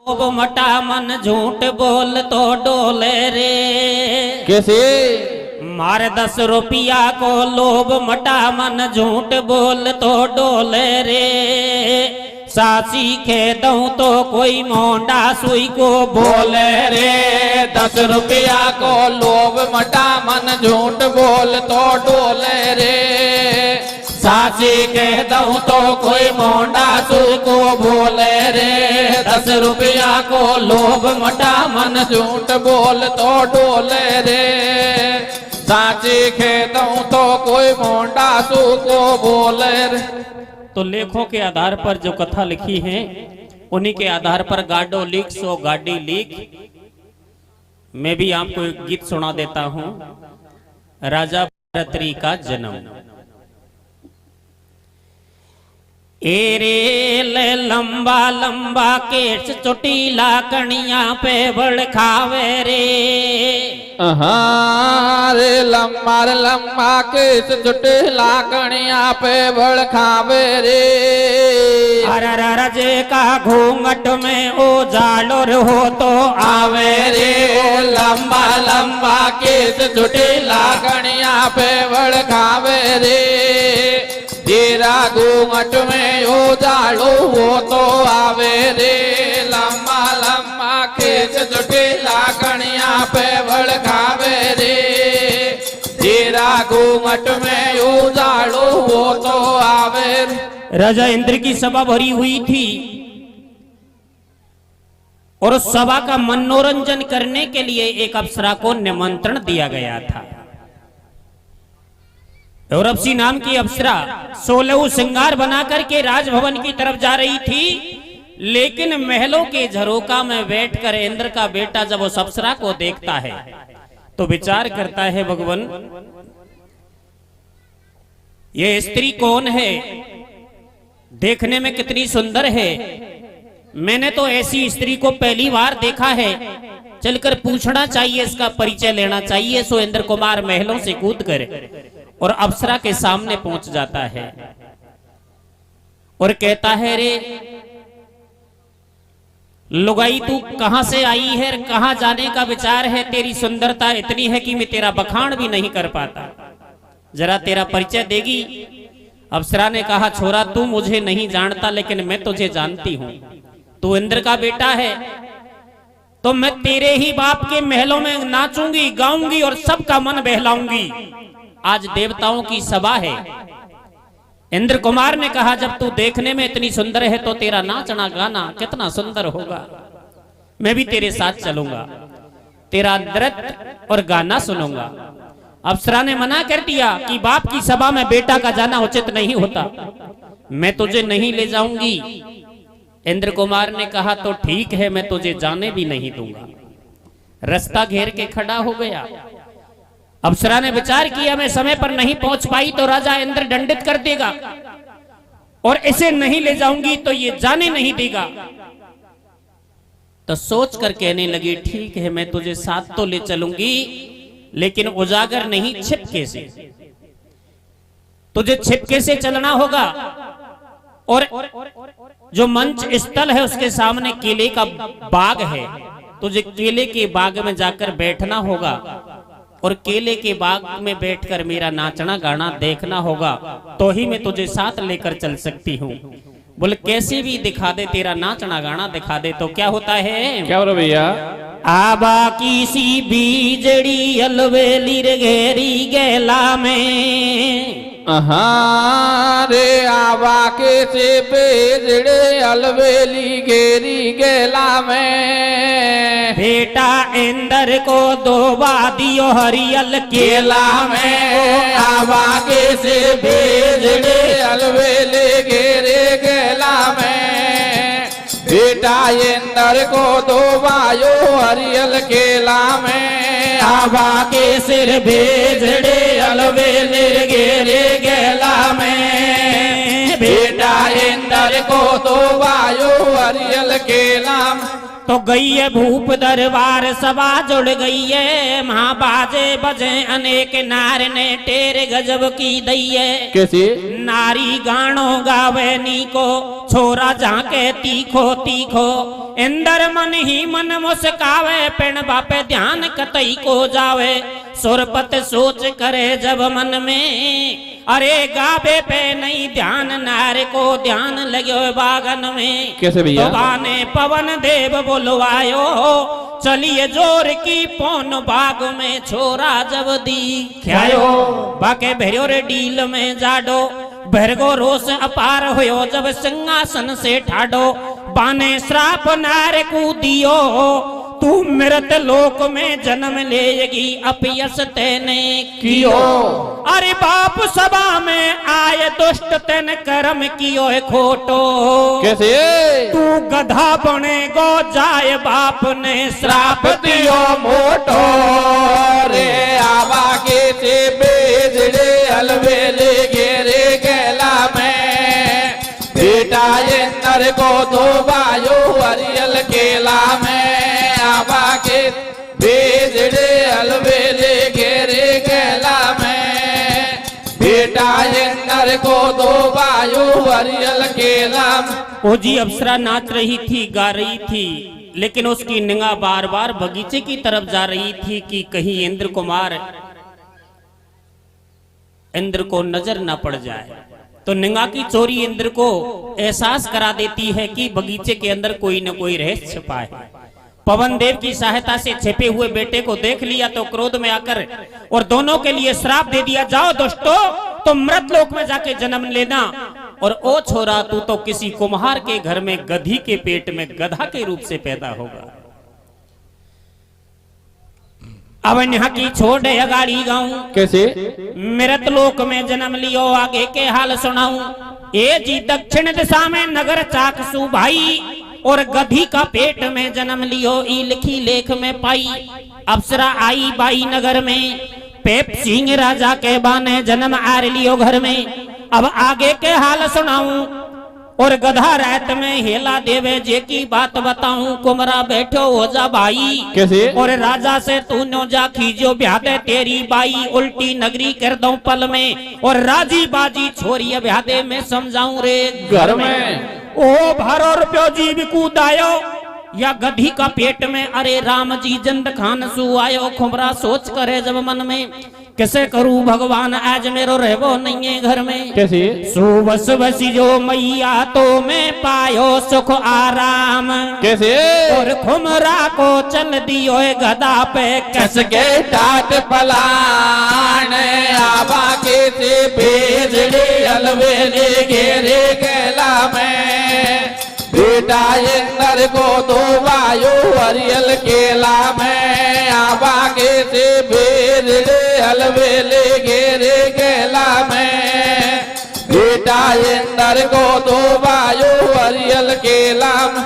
लोभ मटा मन झूठ बोल तो डोले रे। कैसे? मारे 10 रुपया को लोभ मटा मन झूठ बोल तो डोले रे। सासी खे दऊं तो कोई मोंडा सुई को बोले रे। 10 रुपया को लोभ मटा मन झूठ बोल तो डोले रे। साची कह दऊं तो कोई मोंडा सुई को बोले रे। 10 रुपया को लोभ मटा मन झूठ बोल तो डोले रे। साची कह दऊं तो कोई मोंडा सुई को बोले रे। तो लेखों के आधार पर जो कथा लिखी है उन्हीं के आधार पर गाडो लिख सो गाडी लिख। मैं भी आपको एक गीत सुना देता हूं। राजा भरतरी का जन्म। एरे ले लंबा लंबा केश चोटीला कणिया पे बड़ खावे रे। रे लंबा केस चोटीला कणिया पे बड़ खावे रे। रजे का घूंघट में ओ जालोर हो तो आवे रे। लंबा लंबा केस चोटीला कणिया पे बड़ खावे रे। तेरा घूंघट में उजाड़ो वो तो आवे रे। लंबा लंबा केस चोटीला कणिया पे बड़ खावे रे। तेरा घूंघट में उजाड़ो वो तो आवे रे। राजा इंद्र की सभा भरी हुई थी और उस सभा का मनोरंजन करने के लिए एक अप्सरा को निमंत्रण दिया गया था। औरवसी नाम की अप्सरा 16 श्रृंगार बनाकर के राजभवन की तरफ जा रही थी। लेकिन महलों के झरोका में बैठकर इंद्र का बेटा जब उस अप्सरा को देखता है तो विचार करता है, भगवान ये स्त्री कौन है, देखने में कितनी सुंदर है। मैंने तो ऐसी स्त्री को पहली बार देखा है, चलकर पूछना चाहिए, इसका परिचय लेना चाहिए। सो इंद्र कुमार महलों से कूद कर और अप्सरा के सामने पहुंच जाता है और कहता है, रे लुगाई तू कहां से आई है, कहां जाने का विचार है। तेरी सुंदरता इतनी है कि मैं तेरा बखान भी नहीं कर पाता, जरा तेरा परिचय देगी। अप्सरा ने कहा, छोरा तू मुझे नहीं जानता लेकिन मैं तुझे जानती हूं। तू इंद्र का बेटा है तो मैं तेरे ही बाप के महलों में नाचूंगी गाऊंगी और सबका मन बहलाऊंगी। आज देवताओं की सभा है। इंद्र कुमार ने कहा, जब तू देखने में इतनी सुंदर है तो तेरा नाचना गाना कितना सुंदर होगा। मैं भी तेरे साथ चलूंगा, तेरा नृत्य और गाना सुनूंगा। अप्सरा ने मना कर दिया कि बाप की सभा में बेटा का जाना उचित नहीं होता, मैं तुझे नहीं ले जाऊंगी। इंद्र कुमार ने कहा, तो ठीक है, मैं तुझे जाने भी नहीं दूंगा। रास्ता घेर के खड़ा हो गया। अप्सरा ने विचार किया, मैं समय पर नहीं पहुंच पाई तो राजा इंद्र दंडित कर देगा और इसे नहीं ले जाऊंगी तो ये जाने नहीं देगा। तो सोच कर कहने लगी, ठीक है, मैं तुझे साथ तो ले चलूंगी लेकिन उजागर नहीं, छिपके से। तुझे छिपके से चलना होगा और जो मंच स्थल है उसके सामने केले का बाग है, तुझे केले के बाग में जाकर बैठना होगा और केले के बाग में बैठकर मेरा नाचना गाना देखना होगा, तो ही मैं तुझे साथ लेकर चल सकती हूँ। बोले कैसे भी दिखा दे, तेरा नाचना गाना दिखा दे। तो क्या होता है, क्या बोलो भैया, आबा किसी बीजड़ी अलवेली रे घेरी गेला में। रे आवा के से बेजड़े अलवेली घेरी गेला में। बेटा इंद्र को दोबा दियो हरियल केला में। आवा के से बेजड़े अलवेली घेरे गेला में। बेटा इंद्र को दोबायो हरियल केला में। आबा के सिर भेजड़े अलवेले घेरे गेला में। बेटा इंद्र को दोबायो हरियल केला में। तो गई है भूप दरबार सभा जुड़ गई है, वहां बाजे बजे अनेक नार ने टेरे गजब की दई है। कैसे? नारी गानो गावे नी को, छोरा झांके तीखो तीखो, इंदर मन ही मन मुस्कावे, पेण बापे ध्यान कतई को जावे। सुरपत सोच करे जब मन में, अरे गावे पे नहीं ध्यान, नार को ध्यान लग्यो बागन में। कैसे भैया? तो बाने पवन देव बोलवायो, चलिए जोर की पौन बाग में, छोरा जब दिखायो। बाके भेरियो रे डील में जाडो, भरगो रोष अपार होयो जब सिंहासन से ठाडो। बाने श्राप नार को दियो, तू मृत लोक में जन्म लेगी, अपयस तेने कियो। अरे बाप सभा में आए दुष्ट तेन कर्म कियो है खोटो। कैसे? तू गधा बनेगो जाए बाप ने श्राप दियो मोटो रे। आवा के से बेजड़े अलवेले घेरे गैला में, बेटा ये नर को दो बायो हरियल केला में। आवा के बेजड़े अलवेले घेरे गैला में, बेटा ये नर को दो बायो हरियल केला में। ओ जी अप्सरा नाच रही थी, गा रही थी, लेकिन उसकी निगाह बार बार बगीचे की तरफ जा रही थी कि कहीं इंद्र कुमार इंद्र को नजर न पड़ जाए। तो निगाह की चोरी इंद्र को एहसास करा देती है कि बगीचे के अंदर कोई न कोई रहस्य छिपा है। पवन देव की सहायता से छिपे हुए बेटे को देख लिया तो क्रोध में आकर और दोनों के लिए श्राप दे दिया, जाओ दोस्तों तो मृत लोक में जाके जन्म लेना, और ओ छोरा तू तो किसी कुम्हार के घर में गधी के पेट में गधा के रूप से पैदा होगा। अब यहाँ की छोड़ अगाड़ी गाऊं। कैसे? मृत लोक में जन्म लियो, आगे के हाल सुनाऊं। ए जी दक्षिण दिशा में नगर चाकसू भाई, और गधी का पेट में जन्म लियो, ई लिखी लेख में पाई। अप्सरा आई बाई नगर में, पेप सिंह राजा के बाने जन्म आर लियो घर में। अब आगे के हाल सुनाऊं, और गधा रात में हेला देवे जे की बात बताऊं। कुमरा बैठो हो जा भाई। कैसे? और राजा से तू नो जा खींचो ब्याह दे तेरी बाई, उल्टी नगरी कर दो पल में, और राजी बाजी छोरी ब्याह दे मैं समझाऊं रे घर में। ओ भारो रुपयो जीव कूदायो या गधी का पेट में, अरे राम जी जंद खान सु आयो। खुमरा सोच करे जब मन में, कैसे करूं भगवान आज मेरो रहबो नहीं है घर में। कैसे? सुबस बसी जो मैया तो मैं पायो सुख आराम। कैसे? और खुमरा को चल दियो गधा पे कस के टाट पलान। आवा के से बेजड़े अलवेले घेरे गैला में, बेटा ये नर को दो वायु हरियल केला में। आवा के से बेजड़े अलवेले घेरे गैला में, बेटा ये नर को दो वायु हरियल केला में।